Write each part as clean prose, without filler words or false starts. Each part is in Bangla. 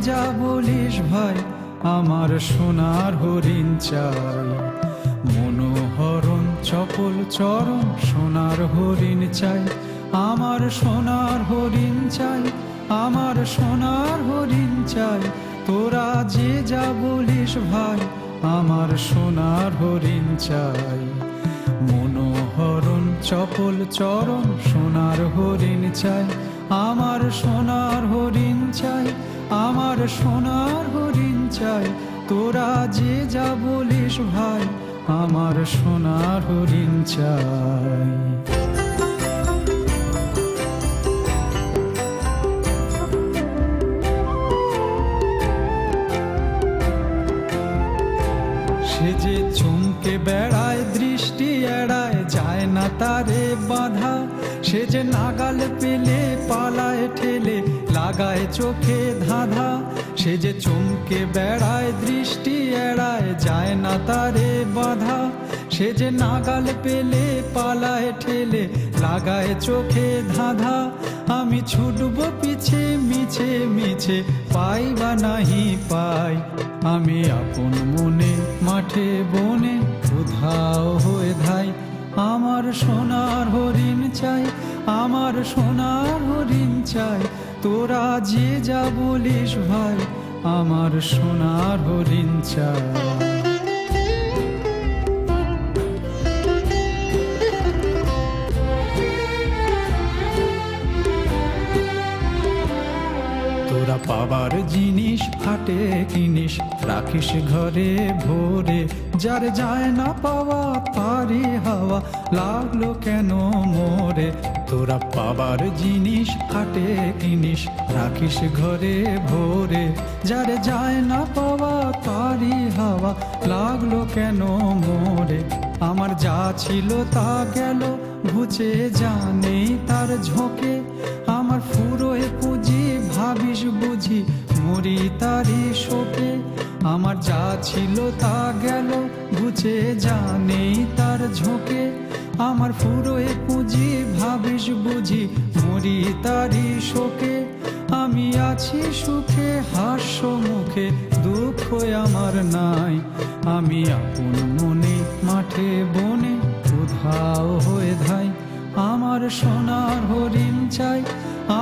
যা বলিস ভাই, আমার সোনার হরিণ চাই। মনোহরণ চপল চরণ সোনার হরিণ চাই, আমার সোনার হরিণ চাই, আমার সোনার হরিণ চাই। তোরা যে যা বলিস ভাই, আমার সোনার হরিণ চাই। মনোহরণ চপল চরণ সোনার হরিণ চাই, আমার সোনার হরিণ চাই, আমার সোনার হরিণ চাই। তোরা যে যা বলিস ভাই, আমার সোনার হরিণ চাই। সে যে চমকে বেড়ায়, দৃষ্টি এড়ায়, যায় না তারে বাধা। সে যে নাগাল পেলে পালায় ঠেলে, লাগায় চোখে ধাঁধা। সে যে চমকে বেড়ায়, দৃষ্টি এড়ায়, যায় না তারে বাধা। সে যে নাগাল পেলে পালায় ঠেলে, লাগায় চোখে ধাঁধা। আমি ছুটব পিছে মিছে মিছে, পাই বা নাহি পাই। আমি আপন মনে মাঠে বনে উধাও হয়ে ধাই। আমার সোনার হরিণ চাই, আমার সোনার হরিণ চাই। তোরা যে যা বলিস ভাই, আমার সোনার হরিণ চাই। তোরা পাবার জিনিস হাটে কিনিস, রাখিস ঘরে ভরে। যার যায় না পাওয়া তারই হাওয়া লাগলো কেন মোরে। তোরা পাবার জিনিস হাটে কিনিস, রাখিস ঘরে ভরে। যার যায় না পাওয়া তারই হাওয়া লাগলো কেন মোরে। আমার যা ছিল তা গেল ঘুচে, জানে তার ঝোঁকে। আমার ফুরোয় পুঁজি ভাবিস বুঝি, মরি তারি শোকে। আমার যা ছিল তা গেল ঘুচে, জানে তার ঝোঁকে। আমার ফুরোয় পুঁজি ভাবিস বুঝি, মরি তারি শোকে। আমি আছি সুখে হাস্য মুখে, দুঃখ আমার নাই। আমি আপন মনে মাঠে বনে উধাও হয়ে ধাই। আমার সোনার হরিণ চাই,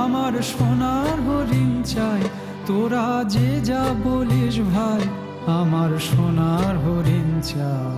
আমার সোনার হরিণ চাই। তোরা যে যা বলিস ভাই, আমার সোনার হরিণ চাই।